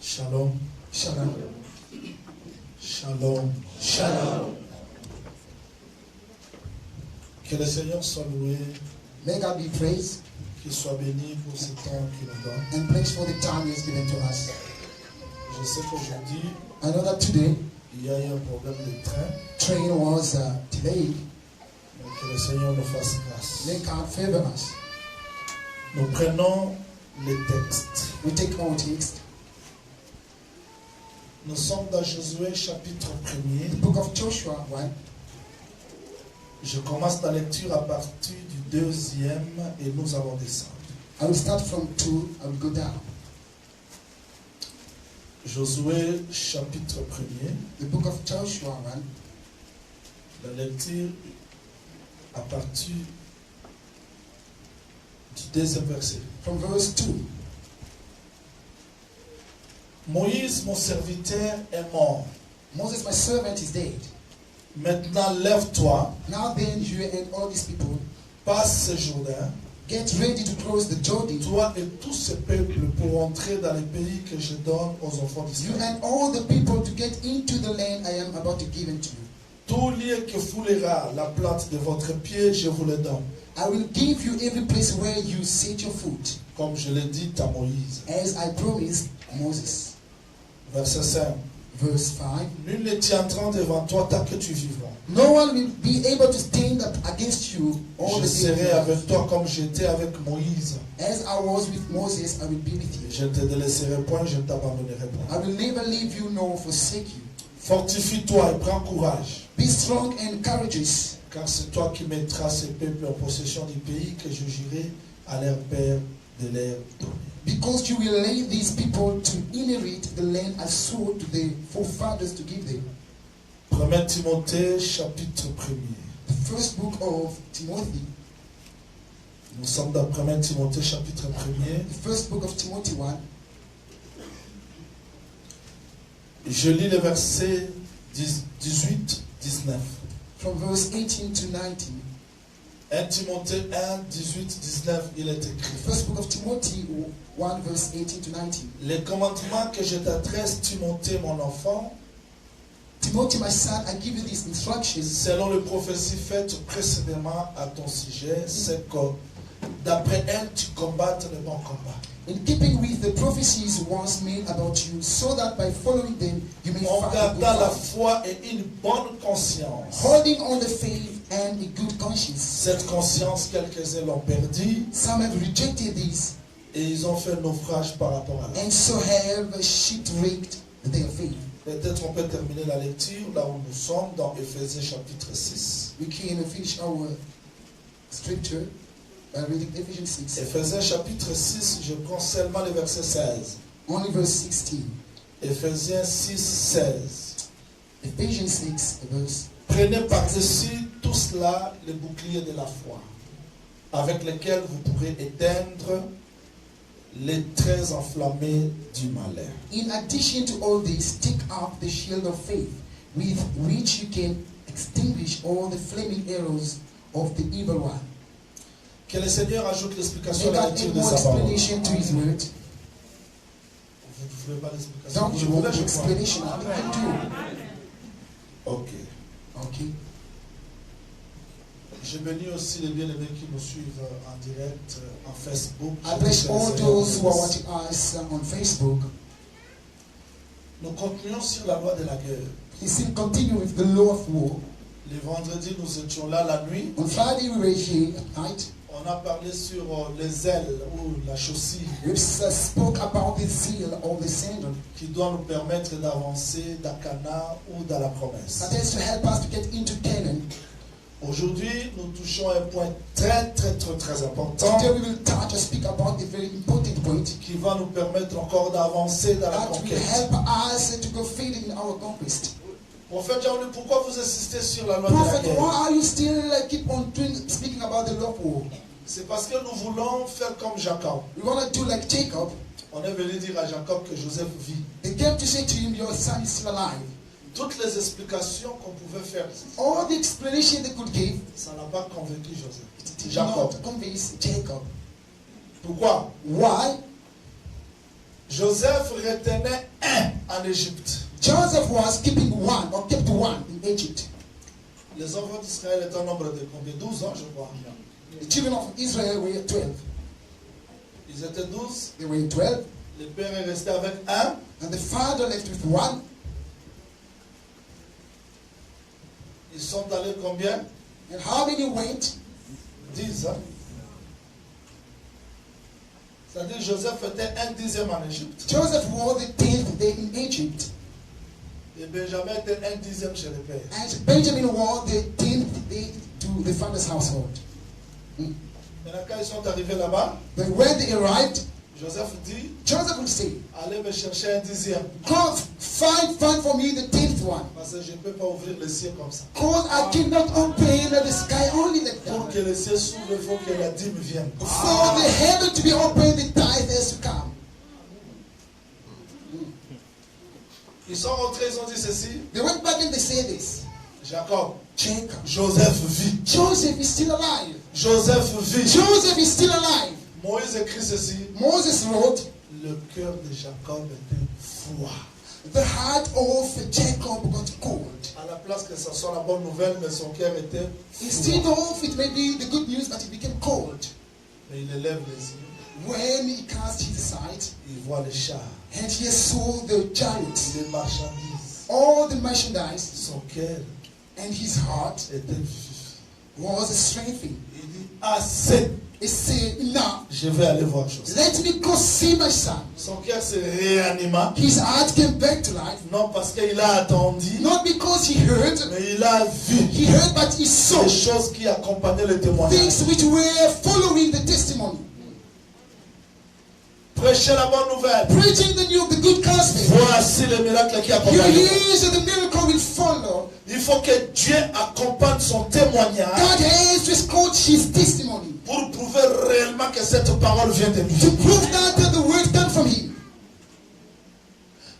Shalom. Shalom. Shalom. Shalom. Que le Seigneur soit loué, May God be praised qu'il soit béni pour ce temps qu'il nous donne. and praised for the time He has given to us. Je sais qu'aujourd'hui, I know that today il y a eu un problème de train, train was delayed. mais que le Seigneur nous fasse grâce. May God favor us. Nous prenons les textes. We take our text. Nous sommes dans Josué chapitre 1er. The book of Joshua 1. Je commence la lecture à partir du 2e et nous allons descendre. I will start from 2. I will go down. Josué chapitre 1er. The book of Joshua 1. La lecture à partir du 2e verset. From verse 2. Moïse, mon serviteur, est mort. Moses, my servant, is dead. Maintenant, lève-toi, Now then, you and all these people, passe ce Jourdain, get ready to cross the Jordan. toi et tout ce peuple, pour entrer dans le pays que je donne aux enfants You d'Israël. and all the people to get into the land I am about to give unto you. Tout lieu que foulera la plante de votre pied, je vous le donne. I will give you every place where you set your foot, Comme je l'ai dit à Moïse. as I promised Moses. Verset 5. Verse 5. Nul ne tiendra devant toi tant que tu vivras. No one will be able to stand up against you all Je the days of serai your avec life. toi comme j'étais avec Moïse. As I was with Moses, I will be with you. Je ne te délaisserai point, je ne t'abandonnerai point. I will never leave you nor forsake you. Fortifie-toi et prends courage, Be strong and courageous, car c'est toi qui mettras ces peuples en possession du pays que je jurai à leur père de leur donner. because you will lay these people to inherit the land I swore to their forefathers to give them. 1 Timothée chapitre 1er. The first book of Timothy, Nous sommes dans 1 Timothée chapitre 1er. the first book of Timothy 1. Je lis les versets 18-19. From verse 18 to 19. 1 Timothée 1, 18-19, il est écrit. The first book of Timothy 1 verse 18 to 19. Les commandements que je t'adresse, Timothée, mon enfant, Timothy, my son, I give you these instructions selon les prophéties faites précédemment à ton sujet, c'est que d'après elles, tu combattes le bon combat. in keeping with the prophecies once made about you, so that by following them you may En fight a good gardant la fight, foi et une bonne conscience. holding on the faith and a good conscience. Cette conscience, quelques-uns l'ont perdue Some have rejected this et ils ont fait naufrage par rapport à la and so have shipwrecked their faith. Peut-être on peut terminer la lecture là où nous sommes dans Éphésiens chapitre 6. We can finish our scripture by reading Ephesians 6. Éphésiens chapitre 6, je prends seulement le verset 16. Only verse 16. Éphésiens 6, 16. Ephesians 6 verse. Prenez par-dessus tout cela le bouclier de la foi, avec lequel vous pourrez éteindre les traits enflammés du malheur. In addition to all this, take up the shield of faith, with which you can extinguish all the flaming arrows of the evil one. Que le Seigneur ajoute l'explication May à la God lecture add de more sa parole. explanation to His word. Vous ne voulez pas l'explication? Don't Vous you voulez, want je the crois. explanation? I Ok. do. Okay. Je bénis aussi les bien-aimés qui nous suivent en direct en Facebook. I bless all those who are watching us on Facebook. Nous continuons sur la loi de la guerre. You still continue with the law of war. Le vendredi, nous étions là la nuit. On Friday we were here at night. On a parlé sur les ailes ou la chaussée We spoke about the zeal or the sandal qui doit nous permettre d'avancer dans Canaan ou dans la promesse. that is to help us to get into Canaan. Aujourd'hui, nous touchons un point très important Today we will touch or speak about a very important point qui va nous permettre encore d'avancer dans la that will conquête. help us to go further in our conquest. Prophète Jean, pourquoi vous insistez sur la loi de la Prophet, guerre? why are you still keep on speaking about the law of war? C'est parce que nous voulons faire comme Jacob. We want to do like Jacob. On est venu dire à Jacob que Joseph vit. They came to say to him, your son is still alive. Toutes les explications qu'on pouvait faire, All the explanation they could give, ça n'a pas convaincu Joseph. it did Jacob. not convince Jacob. Pourquoi? Why? Joseph retenait un en Égypte. Joseph was keeping one, or kept one in Egypt. Les enfants d'Israël étaient au nombre de combien? 12 ans, je crois. The children of Israel were 12. Ils étaient 12. They were 12. Le père est resté avec un. And the father left with one. Ils sont allés combien? And how many went? 10. Hein? C'est-à-dire que Joseph était un dixième en Égypte. Joseph was the 10th day in Egypt. Et Benjamin était un dixième chez le père. And Benjamin was the 10th day to the father's household. Maintenant, quand ils sont arrivés là-bas, But when they arrived, Joseph dit, Joseph would say, allez me chercher un dixième. go find for me the 10th one. Parce que je ne peux pas ouvrir le ciel comme ça. Because I cannot open the sky only like Pour that. que le ciel s'ouvre, il faut que la dîme vienne. For the heaven to be open, the tithe has to come. Ils sont rentrés, ils ont dit ceci. They went back and they said this. Jacob, Jacob. Joseph vit. Joseph is still alive. Joseph vit. Joseph is still alive. Moïse écrit ceci. Moses wrote, Le cœur de Jacob était froid. the heart of Jacob got cold. À la place que ça soit la bonne nouvelle, mais son cœur était Instead froid. of it may be the good news, but it became cold. Mais il élève les yeux. When he cast his sight, Il voit les chars, and he saw the chariots, les marchandises. all the merchandise, Son cœur and his heart était vif. was strengthened. Il dit, assez, He said, now, je vais aller voir Joseph. let me go see my son. Son cœur se réanima. His heart came back to life, Non parce qu'il a attendu, not because he heard, mais il a vu he heard, but he saw les choses qui accompagnaient le témoignage. things which were following the testimony. Prêchez la bonne nouvelle. Preaching the good gospel. Voici le miracle qui You accompagne. hear the miracle will follow. Il faut que Dieu accompagne son témoignage God has to escort his testimony pour prouver réellement que cette parole vient de to lui. prove that the word comes from him.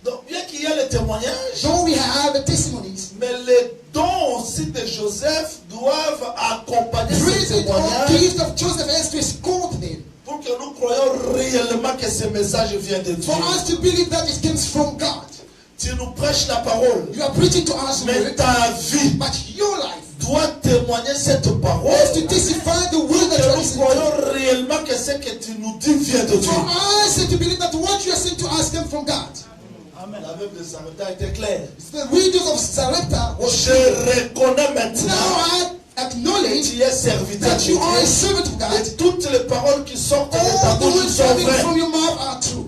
Donc bien qu'il y ait le témoignage, Though we have the testimonies, mais les dons aussi de Joseph doivent accompagner ce praise it or témoignage gift of Joseph has to escort them. pour que nous croyons réellement que ce message vient de Dieu. For us to believe that it comes from God. Tu nous prêches la parole, You are preaching to us, mais word, ta vie but your life doit témoigner cette parole. has to testify the word that you Que are nous listening to. croyons réellement que ce que tu nous dis vient de Dieu. For us to believe that what you are saying to us comes from God. La veuve de Sarepta était claire. The widows of Sarepta was Je reconnais maintenant now I que acknowledge tu es serviteur that de you are a Dieu. servant of God. Et toutes les paroles qui sortent de ta All the bouche words sont coming vraies. from your mouth are true.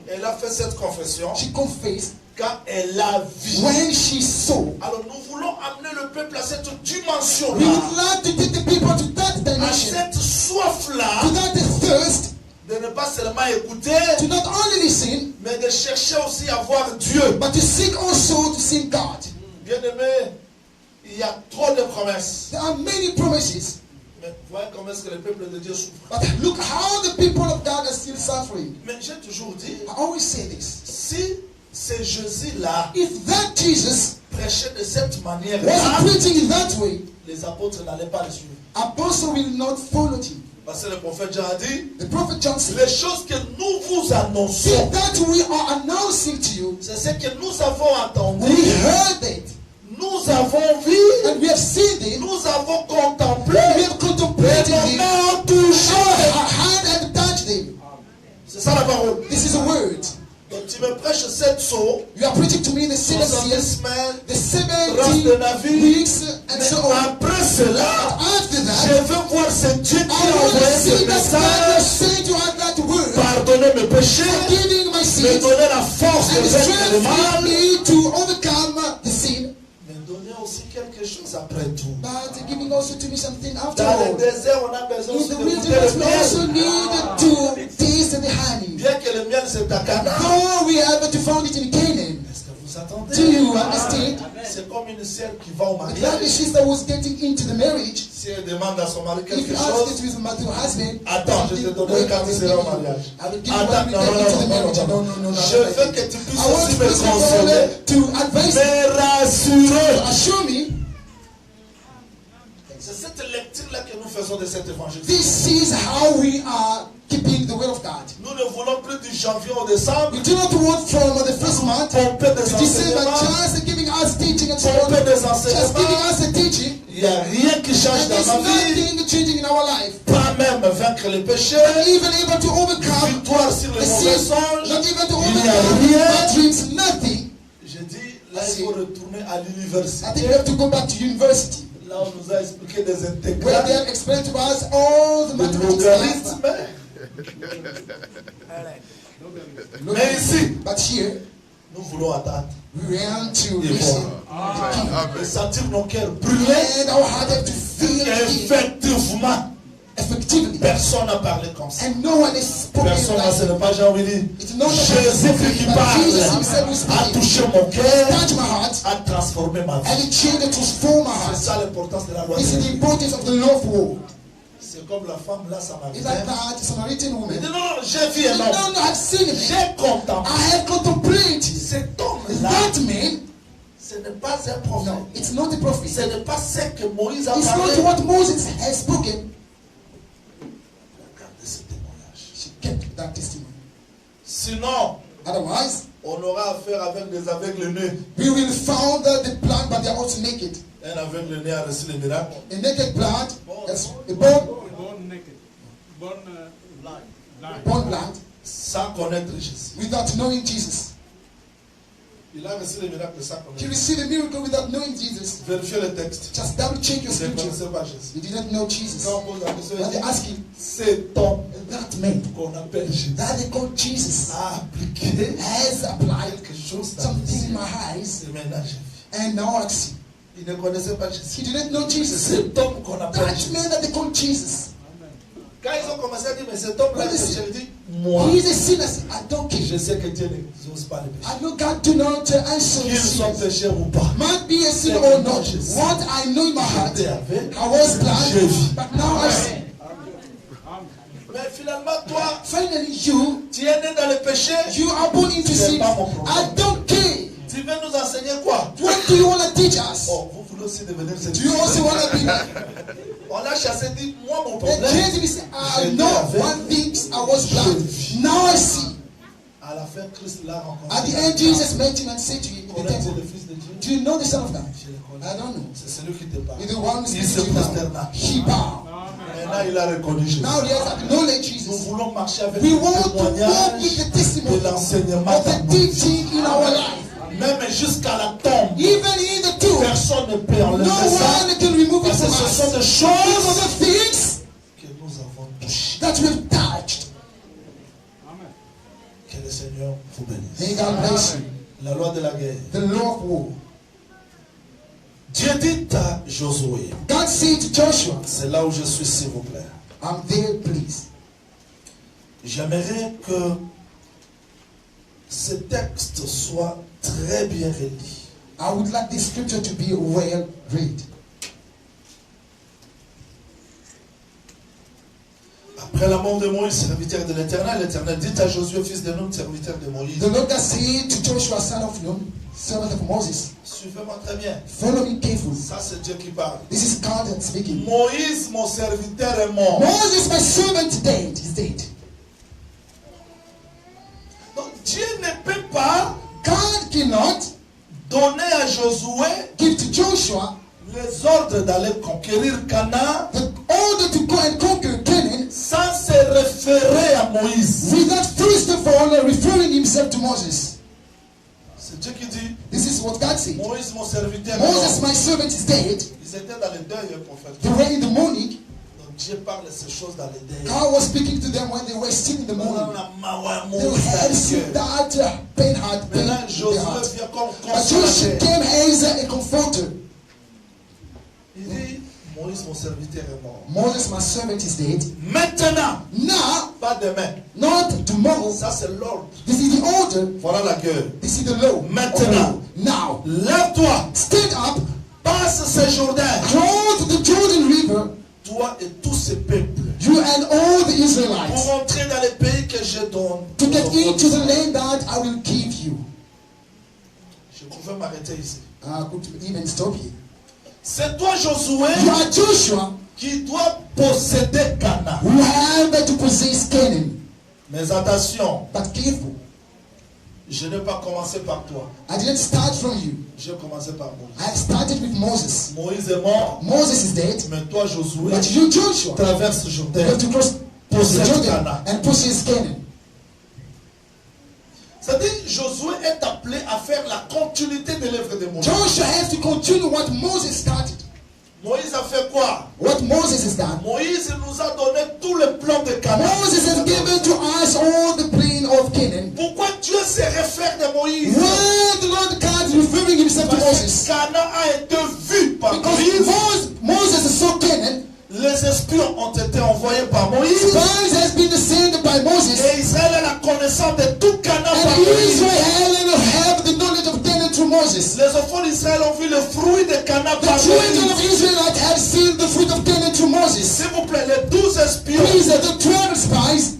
Elle a fait cette confession She confessed quand elle a vu. when she saw. Alors nous voulons amener le peuple à cette dimension-là, We would like to take the people to that à dimension, cette soif-là, to that thirst, de ne pas seulement écouter, to not only listen, mais de chercher aussi à voir Dieu. but to seek also to see God. Bien-aimé, il y a trop de promesses. There are many promises, Mais voyez comment est-ce que le peuple de Dieu souffre. but look how the people of God are still suffering. Mais j'ai toujours dit, I always say this. si c'est Jésus-là If that Jesus prêchait de cette manière-là, was preaching in that way, les apôtres n'allaient pas le suivre. apostle will not follow him. Parce que le prophète Jean a dit, The prophet John said, les choses que nous vous annonçons, that we are announcing to you, c'est ce que nous avons entendu, we heard it, nous avons vu, and we have seen it, nous avons contemplé, we have contemplated et nos it, mains ont touché. our hand had touched them. C'est ça la parole. This is a word. Donc tu me prêches 7 sauts, You are preaching to me the 7 70 years, semaines, the race 70 de la vie. weeks, and Mais so on. après cela, After je that, veux voir ce Dieu qui I a want to envoyé see ce that God message, was saying to us that word, pardonner mes péchés, forgiving my me sins, donner la force de and vaincre le mal, strengthening me to overcome the sin, mais donner aussi quelque chose après tout. but giving also to me something after Dans all. le désert, on a besoin In aussi the de goûter wilderness, le we also miel. need to taste the honey. Bien que le miel c'est à Cana. Though we are able to find it in Canaan, Est-ce que vous do attendez? you understand? C'est comme une sœur qui va au Like the mariage. sister was getting into the marriage. Si elle demande à son mari If quelque you ask chose, it with my husband, attends, je te donnerai quand tu seras au mariage. I will give you Attends, one non, week into the non, marriage. non, No, non, no, no, Je veux que tu puisses I want aussi me first of all consoler, to advise me rassurer. you, assure me. C'est cette lecture-là que nous faisons de cet évangile. This is how we are keeping the will of God. Nous ne voulons plus du janvier au décembre. We do not want from the first month Pomper des to December enseignements. just giving us teaching and so on. Pomper des Just giving enseignements. us the teaching. Il n'y a rien qui change And dans there's ma vie. nothing changing in our life. Pas même vaincre les péchés. Not even able to overcome Victoire sur the les mauvais sin. songes. Not even to Il n'y a overcome rien. bad dreams. Nothing. Je dis, là il faut retourner à I think l'université. we have to go back to university, Là on nous a expliqué des where they intégrales, have explained to us all the des mathematics. logarithmes. Mais ici, But here, nous voulons attendre we want to et listen voir. Et sentir nos cœurs brûler. and our heart have to feel it Effectivement, effectively. personne n'a parlé comme ça. And no one is spoken Personne n'a, ce like n'est pas Jean-Willy. it's not Jésus qui but parle Jesus himself who a speaks. touché mon cœur, Touch my heart a transformé ma and vie. it changed and transformed my C'est heart. ça l'importance de la loi. This is the importance of the love war. C'est comme la femme là, ça m'a It's dit. like that Samaritan Elle woman. dit non, j'ai vu un No, homme. no, I've seen him. J'ai contemplé. I have contemplated. Cet homme-là, That man, ce n'est pas un prophète. no, it's not a prophet. Ce n'est pas ce que Moïse a It's parlé. not what Moses has spoken. Regardez ce témoignage. She kept that testimony. Sinon, Otherwise, on aura affaire avec des aveugles nés. we will found the blind, but they are also naked. Un aveugle né a reçu le miracle. A naked blind, that's a born naked, blind. blind, Sans connaître Jésus. without knowing Jesus. Il a reçu le miracle sans He connaître. received a miracle without knowing Jesus. Vérifiez le texte. Just double check your Il ne scripture. connaissait pas Jésus. You didn't know Jesus. Quand on pose la question, When il they dit, ask him, cet homme that man qu'on appelle Jésus that they call Jesus a appliqué has applied quelque chose dans something in les my eyes, Et maintenant, j'ai vu. and now I see. Il ne connaissait pas He Jésus. didn't know Jesus. Cet homme qu'on appelle That Jésus. man that they call Jesus. Quand ils ont commencé à dire, mais cet homme-là, When they je say- lui dis, moi, He is a sinner. I don't care. je sais que Dieu n'exauce pas les péchés. I know God do not answer Qu'ils soient sins. péchés ou pas. Might be a sin or not. What I know in my heart, J'étais avec. I was blind, J'ai vu. but now I see. Mais finalement, toi, Finally, you tu es né dans le péché. are born into C'est sin. pas mon problème. I don't care. Tu veux nous enseigner quoi? What do you want to teach us? Oh, vous voulez aussi devenir cette Do you also want to be? On l'a chassé, dit, moi, mon And problème, Jesus said, I know one thing, I was blind. Now I see. à la fin, Christ l'a rencontré. At the end, Jesus met him and said to him in the Connais-tu temple, le Fils de Dieu? do you know the Son of God? Je le connais. I don't know. C'est celui qui te parle. He's the one who Il speaks se to you now. prosterna. He bowed. Maintenant, il a reconnu Jésus. Now he has acknowledged Nous Jesus. voulons marcher avec We le want to walk témoignage with the de testimony l'enseignement of the dans nos vies. teaching in our life. Même jusqu'à la tombe, Even in the tomb, personne ne peut no enlever ça. one can remove it Parce que from ce sont us. des These are choses the things que nous avons touchées. that we've touched. Que le Seigneur vous bénisse. May God bless you. La loi de la guerre. The law of war. Dieu dit à Josué, God said to Joshua, c'est là où je suis, s'il vous plaît. I'm there, please. J'aimerais que ce texte soit très bien relis. I would like this scripture to be well read. Après la mort de Moïse, serviteur de l'Éternel, l'Éternel dit à Josué, fils de Nun, serviteur de Moïse, The Lord God said to Joshua, son of Nun, servant of Moses, suivez-moi très bien. follow me carefully. Ça, c'est Dieu qui parle. This is God speaking. Moïse, mon serviteur, est mort. Moses, my servant, dead. He's dead. Donc, Dieu ne peut pas God cannot donner à Josué give to Joshua les ordres d'aller conquérir Canaan the order to go and conquer Canaan sans se référer à Moïse. without first of all referring himself to Moses. C'est Dieu qui dit, This is what God said. Moïse, mon serviteur, est Moses, mort. my servant, is dead. Ils étaient dans le deuil, le prophète. They were in the morning. Donc Dieu parle de ces choses dans le deuil. God was speaking to them when they were still in the morning. They Maintenant, had seen that pain had pain in their Josué heart. vient comme But Joshua consolateur. came as a comforter. Il dit, Moïse, mon serviteur, est mort. Moses, my servant, is dead. Maintenant, Now, pas demain. not tomorrow. Ça, c'est l'ordre. This is the order. Voilà la gueule. This is the law. Maintenant. Now, Lève-toi, stand up, passe ce Jourdain. cross the Jordan River, Toi et tout ce peuple. you and all the Pour Israelites, entrer dans le pays que je donne. to get into the land that I will give you. Je pouvais m'arrêter ici. I could even stop here. C'est toi, Josué, You are Joshua, qui doit posséder Cana. who have to possess Canaan. Mais attention, But careful, je n'ai pas commencé par toi. I didn't start from you. J'ai commencé par Moïse. I started with Moses. Moïse est mort, Moses is dead, mais toi, Josué, but you, Joshua, traverse le you Jourdain, have to cross the possède Jordan Cana. and possess Canaan. C'est-à-dire, Josué est appelé à faire la continuité de l'œuvre de Moïse. Joshua has to continue what Moses started. Moïse a fait quoi? What Moses has done. Moïse nous a donné tout le plan de Canaan. Moses has given to us all the plan of Canaan. Pourquoi Dieu se réfère de Moïse? Why the Lord God is referring himself to Parce Moses? que Canaan a été vu par Because Moïse. Moses saw Canaan. Les espions ont été envoyés par Moïse. Spies has been sent by Moses. Et Israël a la connaissance de tout Canaan par And Moïse. Israel have the knowledge of Canaan through Moses. Les enfants d'Israël ont vu le fruit de Canaan The par children Moïse. of Israel have seen the fruit of Canaan through Moses. S'il vous plaît, les 12 espions These are the 12 spies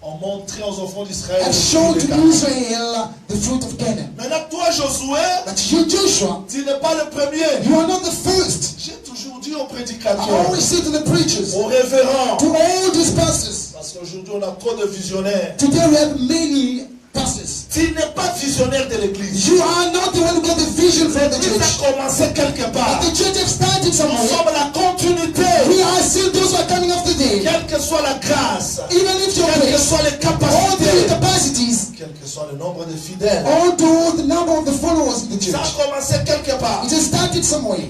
ont montré aux enfants d'Israël have le shown fruit de to Canaan. Israel the fruit of Canaan. Maintenant, toi, Josué, But you, Joshua, tu n'es pas le premier. you are not the first. J'ai toujours dit aux I prédicateurs, always say to the preachers, aux révérends, to all these pastors, parce qu'aujourd'hui on a trop de visionnaires. today we have many pastors. Tu n'es pas visionnaire de l'église. You are not the one who got the vision for the L'église church. a commencé quelque part. But the church have started Nous somewhere. sommes la continuité. We are still those who are coming after them. Quelle que soit la grâce, Even if your quelles que place, soient les all the capacités, capacities, quel que soit le nombre de fidèles, although the number of the followers in the ça church, a commencé quelque part. it has started somewhere.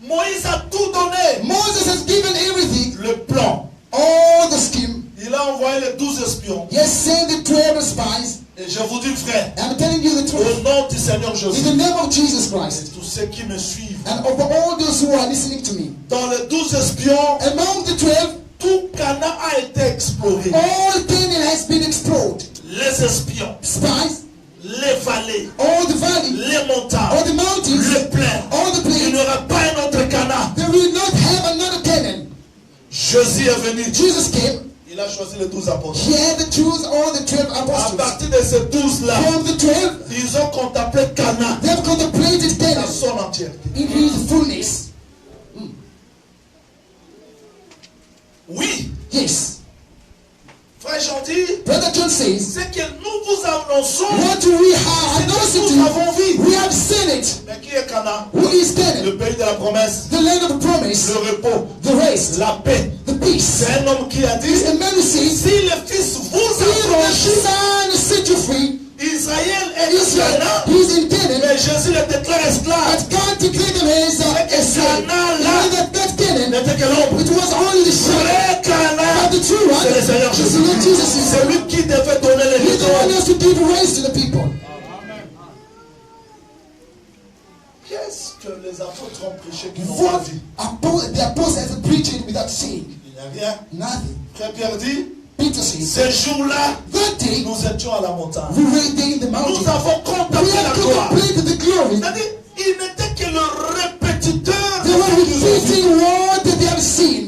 Moïse a tout donné. Moses has given everything, Le plan. all the scheme. Il a envoyé les 12 espions. He has sent the 12 spies. Et je vous dis, frère, I'm telling you the au truth. nom du Seigneur In Jésus, the name of Jesus et Christ, tous ceux qui me suivent, and of all those who are listening to me, dans les 12 espions, among the 12, tout Canaan a été exploré. all Canaan has been explored. Les espions, Spies, les vallées, all the valley, les montagnes, all the mountains, les plains. all the Il n'y plains. aura pas un autre Canaan. There will not have another Canaan. Jésus est venu. Jesus came. Il a choisi les 12 apôtres. He had to choose all the 12 À apostles. partir de ces 12-là, From the 12, ils ont contemplé Canaan they have contemplated dans Canaan son entièreté. in his fullness. Oui, Yes. frère Gentil, Brother John says, c'est que nous vous annonçons what we have announced ce it que to nous you, avons vu. we have seen it. Mais qui est Canaan? Who is Canaan? Le pays de la promesse, The land of the promise, le repos, the rest, la paix. the peace. C'est un homme qui a dit, It's a man who says, si le Fils vous if the affranchit, Son set you free, Israël est Israel Canaan, is in Canaan, mais Jésus le déclare esclave. but God declared them as a slave. Canaan là That Canaan, n'était que l'ombre. it was only the shadow. Vrai Canaan, But the true one, c'est le Seigneur is Jésus. Lord Jesus. C'est lui qui devait donner les He's the one who victoires. has to give race to the people. Qu'est-ce que les apôtres ont prêché qui n'ont pas What dit? the apostles have preached it without saying Il n'y a rien. nothing. Frère Pierre dit, Peter says, ce jour-là, that day nous étions à la montagne. we were there in the mountain. Nous avons We contemplé la have gloire. contemplated the glory. C'est-à-dire, il n'était que le répétiteur de They were ce qu'ils ont vu. repeating what they have seen.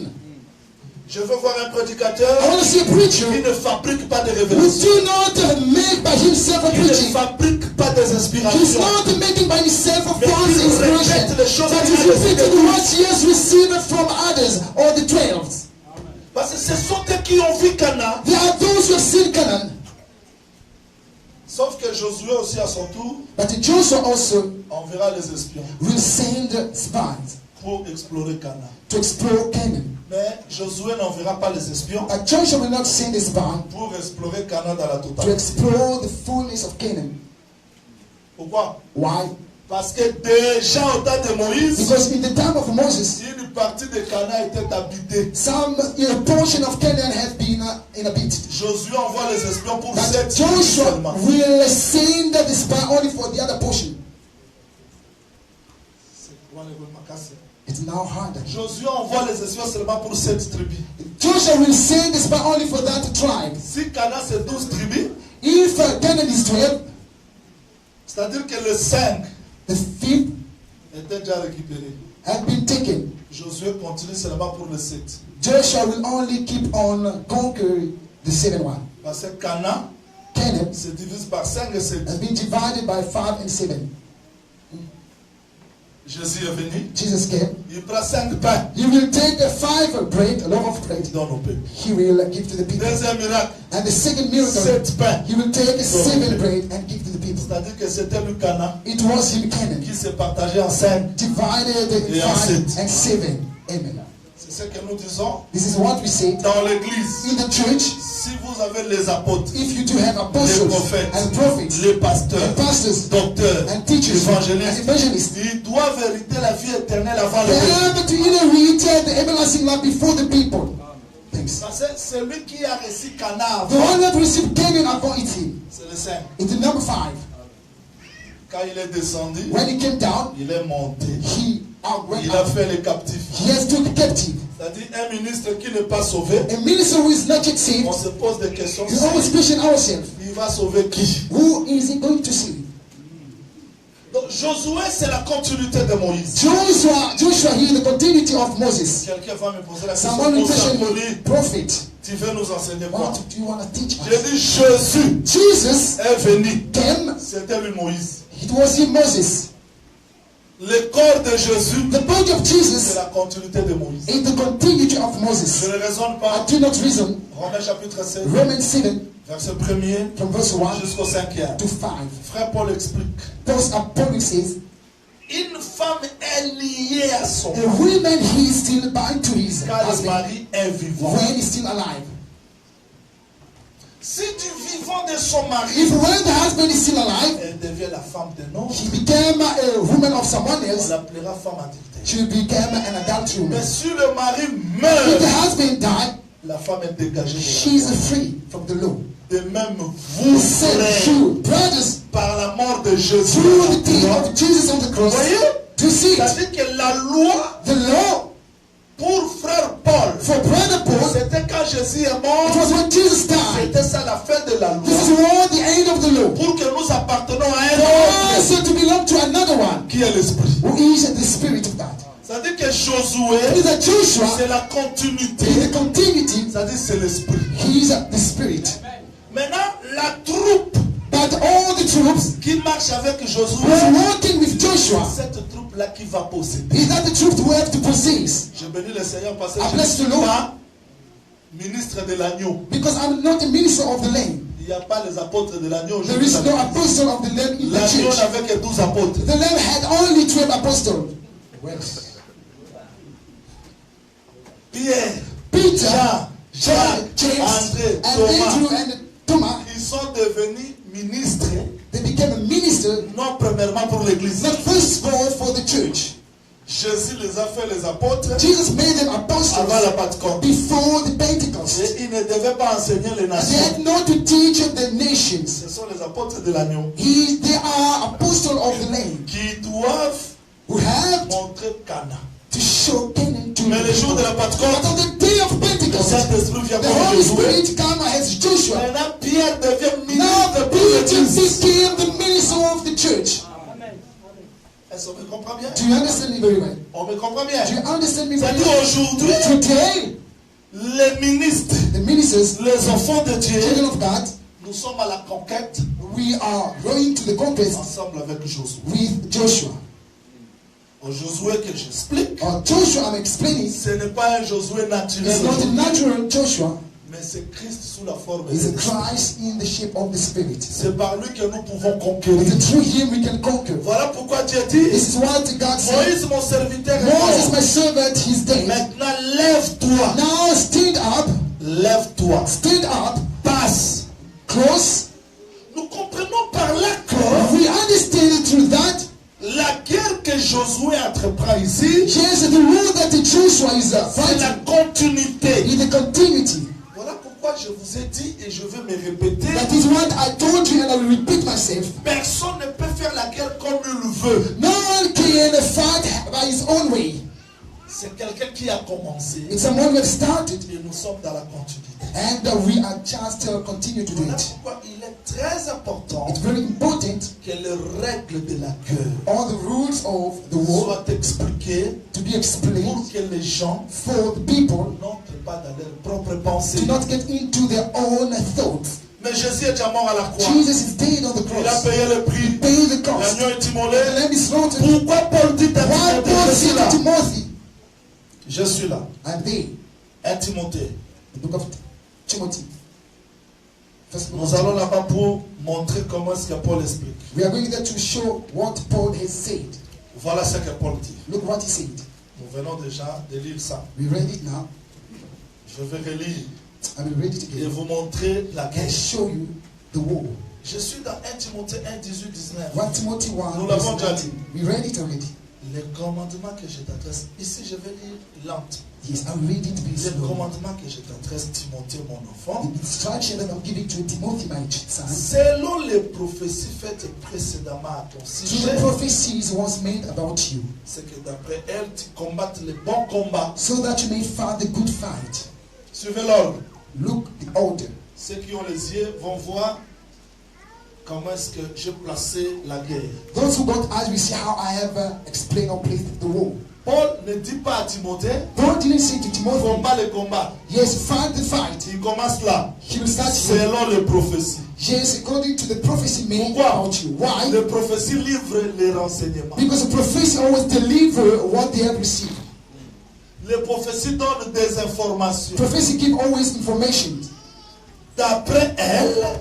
Je veux voir un prédicateur I want to see a preacher qui ne fabrique pas de who révélations. do not make by himself a Qui ne preaching. fabrique pas des He's inspirations. not making by himself a Mais false il inspiration. répète les choses But qu'il he's a reçues de repeating tous. what he has received from others or the 12. Parce que ce sont eux qui ont vu Canaan. There are those who have seen Canaan. Sauf que Josué aussi à son tour But Joshua also enverra les espions will send spies pour explorer Canaan. to explore Canaan. Mais Josué n'enverra pas les espions But Joshua will not send a spy pour explorer Canaan dans la to totalité. explore the fullness of Canaan. Pourquoi? Why? Parce que déjà au temps de Moïse, Because in the time of Moses, une partie de Canaan était habitée. a portion of Canaan has been inhabited. Josué envoie les espions pour But 7 jours Joshua seulement. will send the spy only for the other portion. It's now harder. Josué envoie les espions seulement pour 7 tribus. Joshua will send the spy only for that tribe. Si Canaan c'est 12 tribus, If Canaan is 12, c'est-à-dire que le 5 the fifth était déjà récupéré. had been taken. Josué continue seulement pour le 7. Joshua will only keep on conquering the 7th one. Parce que Canaan Canaan se divise par 5 et 7. has been divided by 5 and 7. Jésus est venu. Jesus came. Il prend 5 pains. He will take the 5 bread, a loaf of bread. Il donne au peuple. He will give to the people. Deuxième miracle. And the second miracle, 7 pains. he will take 7 bread and give to the people. C'est-à-dire que c'était le Cana It was him Canaan, qui s'est partagé en 5. divided in Et en 5 7. and 7. Amen. C'est ce que nous disons This is what we say dans l'église. in the church. Si vous avez les apôtres, If you do have les apostles prophètes, and prophets les pasteurs, and pastors docteurs, and teachers and évangélistes, evangelists, ils doivent hériter la vie éternelle avant le they peuple. have to inherit the everlasting life before the people. Thanks. Parce que celui qui a reçu Cana The avant, one that received Canaan upon it him. c'est le 5. It's the number 5. Quand il est descendu, When he came down, il est monté. he went Il a up. fait les captifs. He has took captive. C'est-à-dire un ministre qui n'est pas sauvé, A minister who is not yet saved, on se pose des questions. we always question ourselves, Il va sauver qui? who is he going to save? Donc Josué, c'est la continuité de Moïse. Joshua here, the continuity of Moses. Quelqu'un va me poser la question. Someone will question Moussa, me, prophet, tu veux nous enseigner quoi? what do you want to teach J'ai us? dit Jésus Jesus est venu. came, C'était lui Moïse. it was him Moses. Le corps de Jésus, The body of c'est Jesus la continuité de Moïse. is the continuity of Je Moses. ne raisonne I pas. do not reason. Romains chapitre 7, Romans 7 verset 1er from verse 1 jusqu'au 5e. to 5. Frère Paul explique. Paul says, Une femme est liée à son a woman he is still bound to his car le husband mari est vivant. when he's still alive. Si du vivant de son mari, If when the husband is still alive, elle devient la femme d'un autre, he became a woman of someone on else, l'appellera femme adultère. she became an adultery woman. Mais si le mari If meurt, the husband died, la femme est dégagée de she is la loi. free from the law. De même, vous, Said frères, you, brothers, par la mort de Jésus, through the death of Jesus on the cross, voyez, to see it, c'est-à-dire que la loi the law pour frère Paul, for brother Paul, c'était quand Jésus est it mort, was when Jesus died. c'était ça la fin de la This is loi. all the end of the law. Pour que nous appartenons à un For autre us to belong to another one, qui est l'esprit. who is the Spirit of God. C'est-à-dire que It Josué, is that Joshua c'est la continuité. is the continuity, C'est-à-dire c'est l'esprit. he is the Spirit. Maintenant, la troupe But all the troops qui marche avec who Josué, are walking with Joshua, cette troupe-là qui va posséder. is that the troops who have to possess. Je bénis le Seigneur parce que I je ne bless suis the Lord. pas ministre de l'agneau. Because I'm not a minister of the Lamb. Il n'y a pas les apôtres de l'agneau. There is no apostle of the Lamb in the L'agneau church. n'avait que 12 apôtres. The Lamb had only 12 apostles. Pierre, Peter, Jean, James, André, and Thomas, Andrew and Thomas, ils sont devenus ministres, they became a minister, non premièrement pour l'église. not first of all for the church. Jésus les a fait les apôtres Jesus made them avant apostles la Pentecôte. before the Pentecost. Et ils ne devaient pas enseigner les They nations. had not to teach the nations. Ce sont les apôtres de l'agneau They are apostles of the Lamb qui doivent who have montrer Cana. to show Canaan to Mais le jour de la But Pentecôte, on the day of le Pentecost, Saint-Esprit vient the comme Holy Josué. Spirit came as Joshua. Maintenant, Pierre devient Now ministre pour Peter l'église. became the minister of the church. Est-ce qu'on me comprend bien? Do you understand me very well? On me comprend bien. Do you understand me very C'est-à-dire well? aujourd'hui, Today, les ministres, the ministers, les enfants de Dieu, children of God, nous sommes à la conquête we are going to the conquest ensemble avec Josué. with Joshua. Au Josué que j'explique, Or Joshua, I'm explaining, ce n'est pas un Josué naturel, is not a aujourd'hui, natural Joshua, mais c'est Christ sous la forme de it's a l'Esprit. Christ in the shape of the Spirit. C'est par lui que nous pouvons conquérir. It's through him we can conquer. Voilà pourquoi Dieu dit, This is what God said. Moïse mon serviteur est Moses, mort. my servant, he's dead. Maintenant lève-toi, Now stand up, lève-toi, stand up, passe. cross. Nous comprenons par là que We understand through that. la guerre que Josué entreprend ici, Yes, the rule that Joshua is c'est la fighting continuité. is the continuity. Voilà pourquoi je vous ai dit et je vais me répéter. That is what I told you and I will repeat myself. Personne ne peut faire la guerre comme il veut. No one can fight by his own way. C'est quelqu'un qui a commencé It's someone who has started et nous sommes dans la continuité. and we are just continue to do Voilà it. pourquoi il est très important It's very important que les règles de la guerre all the rules of the war soient expliquées to be pour explained que les gens for the people n'entrent pas dans leurs propres pensées. to not get into their own thoughts. Mais Jésus est déjà mort à la croix. Jesus is dead on the Il a cross. payé le prix. Pay the cost. L'agneau est immolé. The lamb is slaughtered. Pourquoi Paul dit à Why Je suis là. I'm there. 1 Timothée. The book of Timothy. First book Nous of allons Timothy. là-bas pour montrer comment est-ce que Paul explique. We are going there to show what Paul has said. Voilà ce que Paul dit. Look what he said. Nous venons déjà de lire ça. We read it now. Je vais relire I will read it et again vous montrer la and guerre. show you the war. Je suis dans 1 Timothée 1, 18, 19. 1 Timothy 1, Nous verse l'avons déjà 19. dit. We read it already. Les commandements que je t'adresse, ici je vais lire lente. Yes, I'll read it very Les slowly. commandements que je t'adresse, Timothée, mon enfant, The instruction that I'm giving to Timothy, my son, selon les prophéties faites précédemment à ton to sujet, the prophecies was made about you, c'est que d'après elles, tu combattes les bons combats. so that you may fight the good fight. Suivez l'ordre. Look the order. Ceux qui ont les yeux vont voir comment est-ce que j'ai placé la guerre. Those who got eyes will see how I have explained or placed the war. Paul ne dit pas à Timothée, Paul didn't say to Timothy, combat les combats. yes, fight the fight. Il commence là, He will start here. selon les prophéties. Yes, according to the prophecy made Pourquoi? about you. Why? Les prophéties livrent les renseignements. Because the prophecy always deliver what they have received. Les prophéties donnent des informations. Prophecy give always information. D'après elles,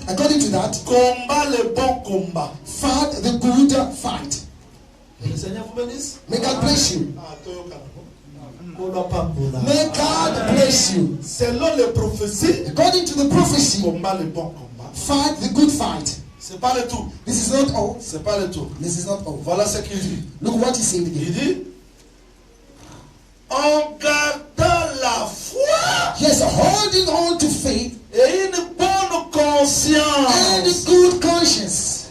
According to that, combat les bons combats. fight the good fight. Et le Seigneur vous bénisse. May God bless you. May God bless you. Selon les prophéties, According to the prophecy, combat les bons combats. fight the good fight. C'est pas le tout. This is not all. C'est pas le tout. This is not all. Voilà ce qu'il dit. Look what he said Il again. dit, en gardant la foi Yes, holding on to faith et une bonne and conscience. a good conscience.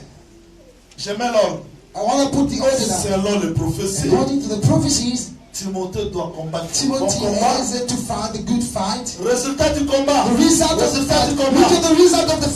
Je mets l'ordre. I want to put the order now. Selon les prophéties, According to the prophecies, Timothée doit combattre le bon Timothy combat. has to fight the good fight. Résultat du combat. The result of the Résultat fight. du Look combat. at the result of the